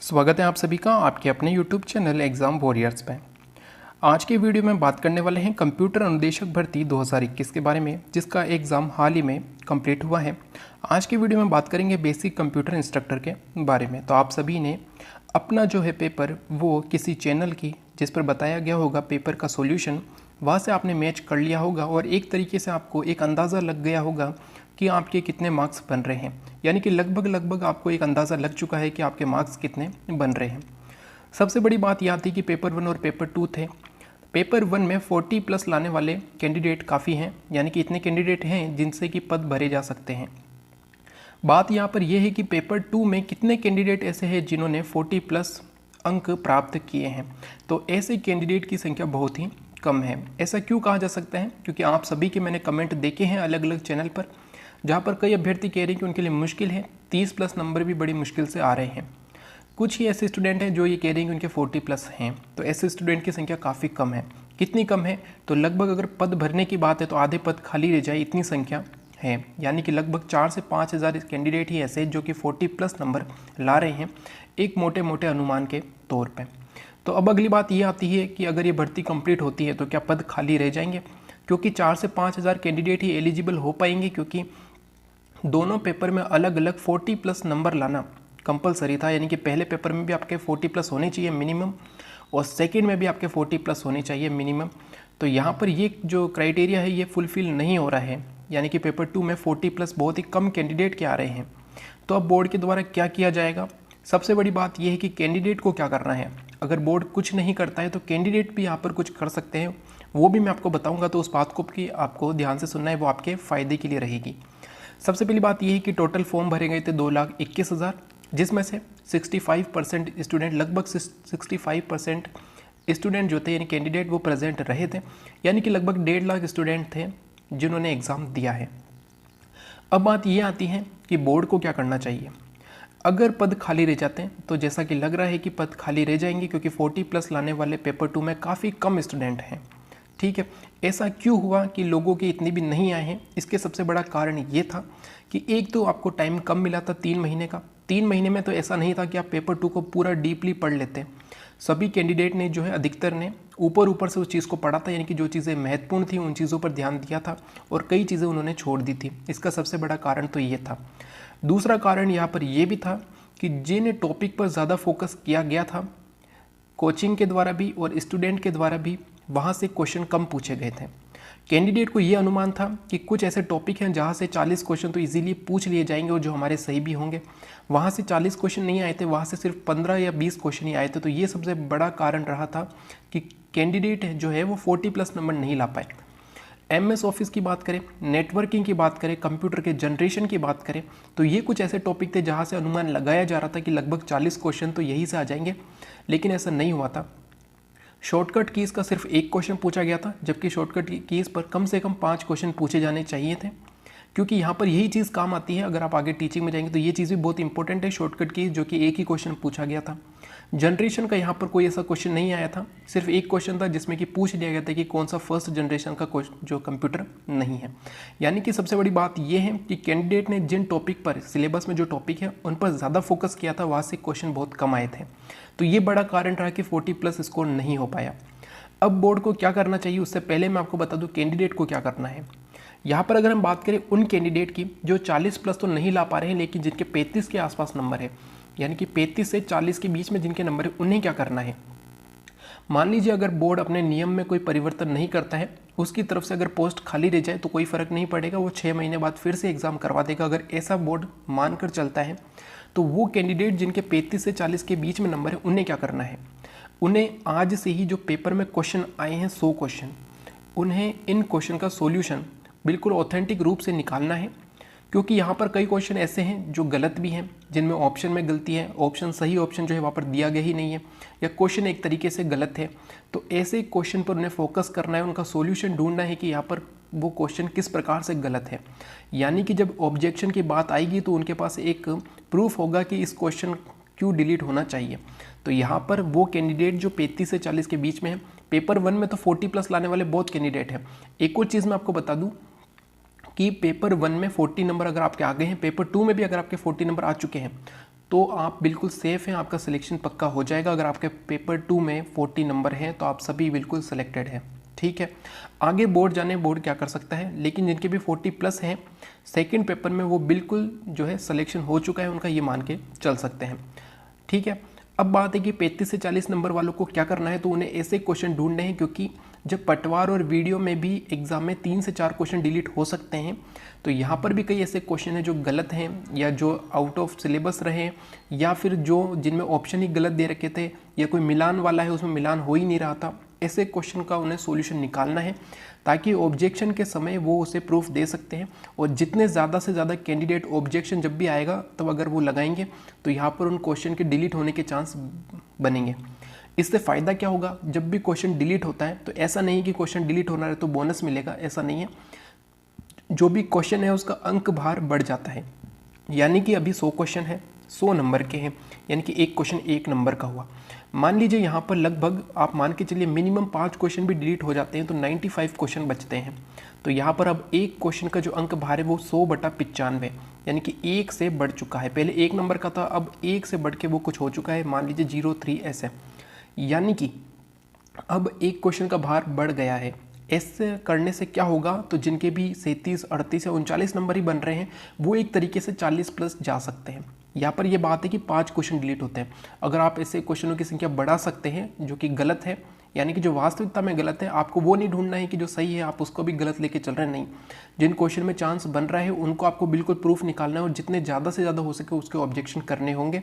स्वागत है आप सभी का आपके अपने YouTube चैनल एग्ज़ाम वॉरियर्स पे। आज के वीडियो में बात करने वाले हैं कंप्यूटर अनुदेशक भर्ती 2021 के बारे में, जिसका एग्ज़ाम हाल ही में कंप्लीट हुआ है। आज के वीडियो में बात करेंगे बेसिक कंप्यूटर इंस्ट्रक्टर के बारे में। तो आप सभी ने अपना जो है पेपर वो किसी चैनल की जिस पर बताया गया होगा पेपर का सोल्यूशन, वहाँ से आपने मैच कर लिया होगा और एक तरीके से आपको एक अंदाज़ा लग गया होगा कि आपके कितने मार्क्स बन रहे हैं। यानी कि लगभग आपको एक अंदाज़ा लग चुका है कि आपके मार्क्स कितने बन रहे हैं। सबसे बड़ी बात यह थी कि पेपर 1 और पेपर 2 थे। पेपर 1 में 40 प्लस लाने वाले कैंडिडेट काफ़ी हैं, यानी कि इतने कैंडिडेट हैं जिनसे कि पद भरे जा सकते हैं। बात यहाँ पर यह है कि पेपर 2 में कितने कैंडिडेट ऐसे हैं जिन्होंने 40 प्लस अंक प्राप्त किए हैं। तो ऐसे कैंडिडेट की संख्या बहुत ही कम है। ऐसा क्यों कहा जा सकता है? क्योंकि आप सभी के मैंने कमेंट देखे हैं अलग अलग चैनल पर, जहाँ पर कई अभ्यर्थी कह रहे हैं कि उनके लिए मुश्किल है, 30 प्लस नंबर भी बड़ी मुश्किल से आ रहे हैं। कुछ ही ऐसे स्टूडेंट हैं जो ये कह रहे हैं कि उनके 40 प्लस हैं। तो ऐसे स्टूडेंट की संख्या काफ़ी कम है। कितनी कम है? तो लगभग अगर पद भरने की बात है तो आधे पद खाली रह जाए, इतनी संख्या है। यानी कि लगभग 4 से 5 हज़ार कैंडिडेट ही ऐसे जो कि 40 प्लस नंबर ला रहे हैं, एक मोटे मोटे अनुमान के तौर पर। तो अब अगली बात ये आती है कि अगर ये भर्ती कंप्लीट होती है तो क्या पद खाली रह जाएंगे? क्योंकि 4 से 5 हज़ार कैंडिडेट ही एलिजिबल हो पाएंगे, क्योंकि दोनों पेपर में अलग अलग 40 प्लस नंबर लाना कंपलसरी था। यानी कि पहले पेपर में भी आपके 40 प्लस होने चाहिए मिनिमम, और सेकंड में भी आपके 40 प्लस होने चाहिए मिनिमम। तो यहाँ पर ये जो क्राइटेरिया है ये फुलफिल नहीं हो रहा है। यानी कि पेपर 2 में 40 प्लस बहुत ही कम कैंडिडेट के आ रहे हैं। तो अब बोर्ड के द्वारा क्या किया जाएगा? सबसे बड़ी बात यह है कि कैंडिडेट को क्या करना है। अगर बोर्ड कुछ नहीं करता है तो कैंडिडेट भी यहाँ पर कुछ कर सकते हैं, वो भी मैं आपको बताऊँगा। तो उस बात को कि आपको ध्यान से सुनना है, वो आपके फ़ायदे के लिए रहेगी। सबसे पहली बात यह है कि टोटल फॉर्म भरे गए थे 2,21,000, जिसमें से 65% स्टूडेंट, लगभग 65% स्टूडेंट जो थे यानी कैंडिडेट वो प्रेजेंट रहे थे। यानी कि लगभग 1.5 लाख स्टूडेंट थे जिन्होंने एग्ज़ाम दिया है। अब बात ये आती है कि बोर्ड को क्या करना चाहिए। अगर पद खाली रह जाते हैं तो जैसा कि लग रहा है कि पद खाली रह जाएंगे, क्योंकि 40 प्लस लाने वाले पेपर 2 में काफ़ी कम स्टूडेंट हैं। ठीक है, ऐसा क्यों हुआ कि लोगों के इतने भी नहीं आए हैं? इसके सबसे बड़ा कारण ये था कि एक तो आपको टाइम कम मिला था 3 महीने का। 3 महीने में तो ऐसा नहीं था कि आप पेपर 2 को पूरा डीपली पढ़ लेते। सभी कैंडिडेट ने जो है, अधिकतर ने ऊपर से उस चीज़ को पढ़ा था। यानी कि जो चीज़ें महत्वपूर्ण थी उन चीज़ों पर ध्यान दिया था और कई चीज़ें उन्होंने छोड़ दी थी। इसका सबसे बड़ा कारण तो ये था। दूसरा कारण यहाँ पर यह भी था कि जिन टॉपिक पर ज़्यादा फोकस किया गया था कोचिंग के द्वारा भी और स्टूडेंट के द्वारा भी, वहाँ से क्वेश्चन कम पूछे गए थे। कैंडिडेट को ये अनुमान था कि कुछ ऐसे टॉपिक हैं जहाँ से 40 क्वेश्चन तो इजीली पूछ लिए जाएंगे और जो हमारे सही भी होंगे। वहाँ से 40 क्वेश्चन नहीं आए थे, वहाँ से सिर्फ 15 या 20 क्वेश्चन ही आए थे। तो ये सबसे बड़ा कारण रहा था कि कैंडिडेट जो है वो 40 प्लस नंबर नहीं ला पाए। MS ऑफिस की बात करें, नेटवर्किंग की बात करें, कंप्यूटर के जनरेशन की बात करें, तो ये कुछ ऐसे टॉपिक थे जहाँ से अनुमान लगाया जा रहा था कि लगभग 40 क्वेश्चन तो यहीं से आ जाएंगे, लेकिन ऐसा नहीं हुआ था। शॉर्टकट कीज़ का सिर्फ एक क्वेश्चन पूछा गया था, जबकि शॉर्टकट कीज़ पर कम से कम 5 क्वेश्चन पूछे जाने चाहिए थे, क्योंकि यहाँ पर यही चीज़ काम आती है। अगर आप आगे टीचिंग में जाएंगे तो ये चीज़ भी बहुत इंपॉर्टेंट है, शॉर्टकट कीज़, जो कि एक ही क्वेश्चन पूछा गया था। जनरेशन का यहाँ पर कोई ऐसा क्वेश्चन नहीं आया था, सिर्फ एक क्वेश्चन था जिसमें कि पूछ लिया गया था कि कौन सा फर्स्ट जनरेशन का जो कंप्यूटर नहीं है। यानी कि सबसे बड़ी बात यह है कि कैंडिडेट ने जिन टॉपिक पर, सिलेबस में जो टॉपिक है उन पर ज़्यादा फोकस किया था, वहाँ से क्वेश्चन बहुत कम आए थे। तो ये बड़ा कारण रहा कि 40 प्लस स्कोर नहीं हो पाया। अब बोर्ड को क्या करना चाहिए, उससे पहले मैं आपको बता दूं कैंडिडेट को क्या करना है। यहाँ पर अगर हम बात करें उन कैंडिडेट की जो 40 प्लस तो नहीं ला पा रहे हैं, लेकिन जिनके 35 के आसपास नंबर है, यानी कि 35 से 40 के बीच में जिनके नंबर है, उन्हें क्या करना है। मान लीजिए अगर बोर्ड अपने नियम में कोई परिवर्तन नहीं करता है, उसकी तरफ से अगर पोस्ट खाली रह जाए तो कोई फ़र्क नहीं पड़ेगा, वो 6 महीने बाद फिर से एग्ज़ाम करवा देगा। अगर ऐसा बोर्ड मानकर चलता है तो वो कैंडिडेट जिनके 35 से 40 के बीच में नंबर है, उन्हें क्या करना है। उन्हें आज से ही जो पेपर में क्वेश्चन आए हैं 100 क्वेश्चन, उन्हें इन क्वेश्चन का सॉल्यूशन बिल्कुल ऑथेंटिक रूप से निकालना है। क्योंकि यहाँ पर कई क्वेश्चन ऐसे हैं जो गलत भी हैं, जिनमें ऑप्शन में गलती है, ऑप्शन सही ऑप्शन जो है वहाँ पर दिया गया ही नहीं है, या क्वेश्चन एक तरीके से गलत है। तो ऐसे क्वेश्चन पर उन्हें फोकस करना है, उनका सॉल्यूशन ढूंढना है कि यहाँ पर वो क्वेश्चन किस प्रकार से गलत है। यानी कि जब ऑब्जेक्शन की बात आएगी तो उनके पास एक प्रूफ होगा कि इस क्वेश्चन क्यों डिलीट होना चाहिए। तो यहाँ पर वो कैंडिडेट जो 35 से 40 के बीच में है, पेपर 1 में तो 40 प्लस लाने वाले बहुत कैंडिडेट हैं। एक और चीज़ मैं आपको बता दूँ कि पेपर 1 में 40 नंबर अगर आपके आ गए हैं, पेपर 2 में भी अगर आपके 40 नंबर आ चुके हैं, तो आप बिल्कुल सेफ़ हैं, आपका सिलेक्शन पक्का हो जाएगा। अगर आपके पेपर 2 में 40 नंबर हैं तो आप सभी बिल्कुल सिलेक्टेड हैं, ठीक है। आगे बोर्ड जाने, बोर्ड क्या कर सकता है, लेकिन जिनके भी 40 प्लस हैं सेकंड पेपर में वो बिल्कुल जो है सिलेक्शन हो चुका है उनका, ये मान के चल सकते हैं, ठीक है। अब बात है कि 35 से 40 नंबर वालों को क्या करना है, तो उन्हें ऐसे क्वेश्चन ढूंढने हैं, क्योंकि जब पटवार और वीडियो में भी एग्जाम में 3 से 4 क्वेश्चन डिलीट हो सकते हैं, तो यहाँ पर भी कई ऐसे क्वेश्चन हैं जो गलत हैं या जो आउट ऑफ सिलेबस रहे, या फिर जो जिनमें ऑप्शन ही गलत दे रखे थे, या कोई मिलान वाला है उसमें मिलान हो ही नहीं रहा था। ऐसे क्वेश्चन का उन्हें सॉल्यूशन निकालना है ताकि ऑब्जेक्शन के समय वो उसे प्रूफ दे सकते हैं। और जितने ज़्यादा से ज़्यादा कैंडिडेट ऑब्जेक्शन जब भी आएगा तब अगर वो लगाएंगे तो यहाँ पर उन क्वेश्चन के डिलीट होने के चांस बनेंगे। इससे फ़ायदा क्या होगा, जब भी क्वेश्चन डिलीट होता है तो ऐसा नहीं कि क्वेश्चन डिलीट होना है तो बोनस मिलेगा, ऐसा नहीं है। जो भी क्वेश्चन है उसका अंक भार बढ़ जाता है। यानी कि अभी 100 क्वेश्चन है, 100 नंबर के हैं, यानी कि एक क्वेश्चन 1 नंबर का हुआ। मान लीजिए यहाँ पर लगभग आप मान के चलिए मिनिमम 5 क्वेश्चन भी डिलीट हो जाते हैं तो 95 क्वेश्चन बचते हैं। तो यहाँ पर अब एक क्वेश्चन का जो अंक भार है वो 100/95, यानी कि 1 से बढ़ चुका है। पहले 1 नंबर का था, अब 1 से बढ़ के वो कुछ हो चुका है, मान लीजिए 03 ऐसे। यानी कि अब एक क्वेश्चन का भार बढ़ गया है। ऐसे करने से क्या होगा, तो जिनके भी 37, 38 या 39 नंबर ही बन रहे हैं वो एक तरीके से 40 प्लस जा सकते हैं। यहाँ पर ये बात है कि 5 क्वेश्चन डिलीट होते हैं। अगर आप ऐसे क्वेश्चनों की संख्या बढ़ा सकते हैं जो कि गलत है, यानी कि जो वास्तविकता में गलत है, आपको वो नहीं ढूंढना है कि जो सही है आप उसको भी गलत लेके चल रहे हैं, नहीं। जिन क्वेश्चन में चांस बन रहा है उनको आपको बिल्कुल प्रूफ निकालना है और जितने ज़्यादा से ज़्यादा हो सके उसके ऑब्जेक्शन करने होंगे,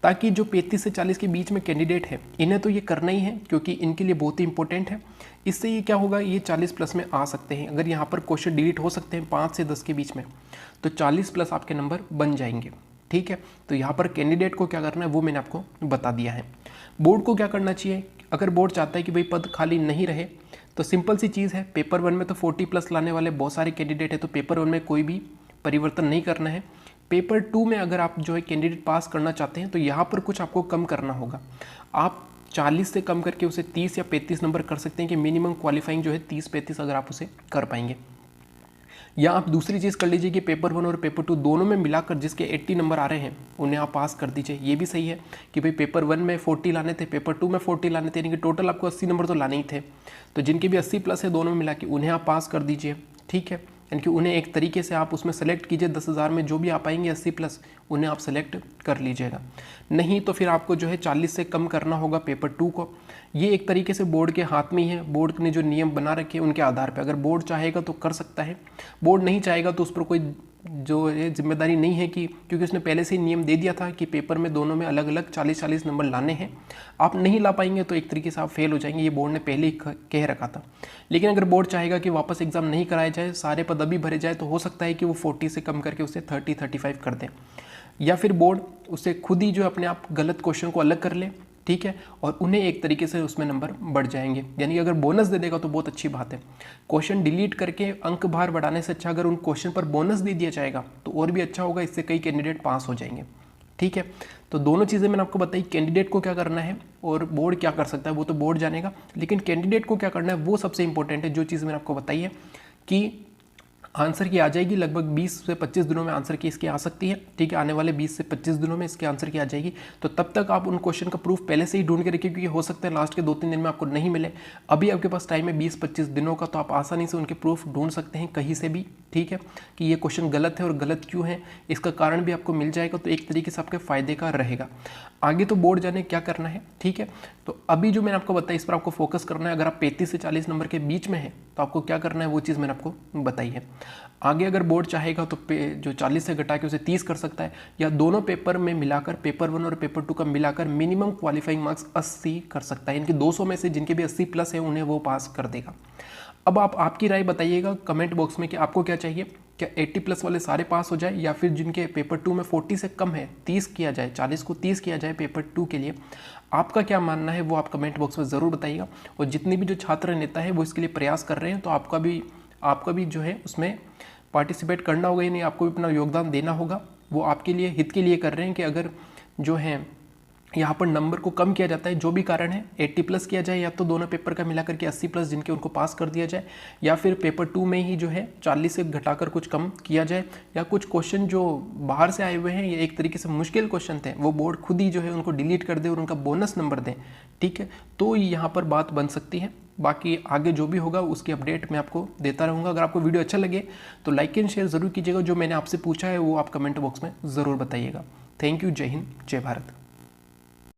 ताकि जो 35 से 40 के बीच में कैंडिडेट है इन्हें तो ये करना ही है क्योंकि इनके लिए बहुत ही इंपॉर्टेंट है। इससे ये क्या होगा, ये 40 प्लस में आ सकते हैं। अगर यहाँ पर क्वेश्चन डिलीट हो सकते हैं 5 से 10 के बीच में, तो 40 प्लस आपके नंबर बन जाएंगे, ठीक है। तो यहाँ पर कैंडिडेट को क्या करना है वो मैंने आपको बता दिया है। बोर्ड को क्या करना चाहिए, अगर बोर्ड चाहता है कि भाई पद खाली नहीं रहे तो सिंपल सी चीज़ है, पेपर 1 में तो 40 प्लस लाने वाले बहुत सारे कैंडिडेट है, तो पेपर 1 में कोई भी परिवर्तन नहीं करना है। पेपर 2 में अगर आप जो है कैंडिडेट पास करना चाहते हैं तो यहाँ पर कुछ आपको कम करना होगा। आप 40 से कम करके उसे 30 या 35 नंबर कर सकते हैं कि मिनिमम क्वालिफाइंग जो है 30-35 अगर आप उसे कर पाएंगे। या आप दूसरी चीज़ कर लीजिए कि पेपर 1 और पेपर 2 दोनों में मिलाकर जिसके 80 नंबर आ रहे हैं उन्हें आप पास कर दीजिए। ये भी सही है कि भाई पेपर 1 में 40 लाने थे, पेपर 2 में 40 लाने थे, यानी कि टोटल आपको 80 नंबर तो लाने ही थे। तो जिनके भी 80 प्लस है दोनों में मिला के उन्हें आप पास कर दीजिए, ठीक है। यानी कि उन्हें एक तरीके से आप उसमें सेलेक्ट कीजिए, 10,000 में जो भी आ पाएंगे 80 प्लस उन्हें आप सेलेक्ट कर लीजिएगा। नहीं तो फिर आपको जो है 40 से कम करना होगा पेपर 2 को। ये एक तरीके से बोर्ड के हाथ में ही है, बोर्ड ने जो नियम बना रखे हैं उनके आधार पर। अगर बोर्ड चाहेगा तो कर सकता है, बोर्ड नहीं चाहेगा तो उस पर कोई जो है जिम्मेदारी नहीं है, कि क्योंकि उसने पहले से ही नियम दे दिया था कि पेपर में दोनों में अलग अलग 40-40 नंबर लाने हैं। आप नहीं ला पाएंगे तो एक तरीके से आप फेल हो जाएंगे, ये बोर्ड ने पहले ही कह रखा था। लेकिन अगर बोर्ड चाहेगा कि वापस एग्जाम नहीं कराया जाए, सारे पद अभी भरे जाए, तो हो सकता है कि वो 40 से कम करके उसे 30-35 कर दें, या फिर बोर्ड उसे खुद ही जो अपने आप गलत क्वेश्चन को अलग कर ले, ठीक है, और उन्हें एक तरीके से उसमें नंबर बढ़ जाएंगे। यानी कि अगर बोनस दे देगा तो बहुत अच्छी बात है। क्वेश्चन डिलीट करके अंक भार बढ़ाने से अच्छा अगर उन क्वेश्चन पर बोनस दे दिया जाएगा तो और भी अच्छा होगा, इससे कई कैंडिडेट पास हो जाएंगे, ठीक है। तो दोनों चीज़ें मैंने आपको बताई, कैंडिडेट को क्या करना है और बोर्ड क्या कर सकता है वो तो बोर्ड जानेगा, लेकिन कैंडिडेट को क्या करना है वो सबसे इंपॉर्टेंट है। जो चीज़ मैंने आपको बताई है कि आंसर की आ जाएगी, लगभग 20 से 25 दिनों में आंसर की इसकी आ सकती है, ठीक है। आने वाले 20 से 25 दिनों में इसके आंसर की आ जाएगी। तो तब तक आप उन क्वेश्चन का प्रूफ पहले से ही ढूंढ के रखिए, क्योंकि हो सकता है लास्ट के 2-3 दिन में आपको नहीं मिले। अभी आपके पास टाइम है 20-25 दिनों का, तो आप आसानी से उनके प्रूफ ढूंढ सकते हैं कहीं से भी, ठीक है, कि ये क्वेश्चन गलत है और गलत क्यों है, इसका कारण भी आपको मिल जाएगा। तो एक तरीके से आपके फ़ायदे का रहेगा। आगे तो बोर्ड जाने क्या करना है, ठीक है। तो अभी जो मैंने आपको बताया इस पर आपको फोकस करना है। अगर आप 35 से 40 नंबर के बीच में है तो आपको क्या करना है वो चीज़ मैंने आपको बताई है। आगे अगर बोर्ड चाहेगा तो जो 40 से घटा के उसे 30 कर सकता है, या दोनों पेपर में मिलाकर पेपर 1 और पेपर 2 का मिलाकर मिनिमम क्वालिफाइंग मार्क्स 80 कर सकता है। इनके 200 में से जिनके भी 80 प्लस है उन्हें वो पास कर देगा। अब आप आपकी राय बताइएगा कमेंट बॉक्स में कि आपको क्या चाहिए, क्या 80 प्लस वाले सारे पास हो जाए, या फिर जिनके पेपर 2 में 40 से कम है 30 किया जाए, 40 को 30 किया जाए पेपर 2 के लिए। आपका क्या मानना है वो आप कमेंट बॉक्स में ज़रूर बताइएगा। और जितने भी जो छात्र नेता है वो इसके लिए प्रयास कर रहे हैं, तो आपका भी जो है उसमें पार्टिसिपेट करना होगा, यानी आपको भी अपना योगदान देना होगा। वो आपके लिए हित के लिए कर रहे हैं कि अगर जो है यहाँ पर नंबर को कम किया जाता है, जो भी कारण है 80 प्लस किया जाए, या तो दोनों पेपर का मिलाकर के 80 प्लस जिनके उनको पास कर दिया जाए, या फिर पेपर 2 में ही जो है 40 से घटाकर कुछ कम किया जाए, या कुछ क्वेश्चन जो बाहर से आए हुए हैं, ये एक तरीके से मुश्किल क्वेश्चन थे, वो बोर्ड खुद ही जो है उनको डिलीट कर दे और उनका बोनस नंबर दें। ठीक है, तो यहाँ पर बात बन सकती है। बाकी आगे जो भी होगा उसकी अपडेट मैं आपको देता रहूँगा। अगर आपको वीडियो अच्छा लगे तो लाइक एंड शेयर ज़रूर कीजिएगा। जो मैंने आपसे पूछा है वो आप कमेंट बॉक्स में ज़रूर बताइएगा। Thank you. जय हिंद, जय भारत।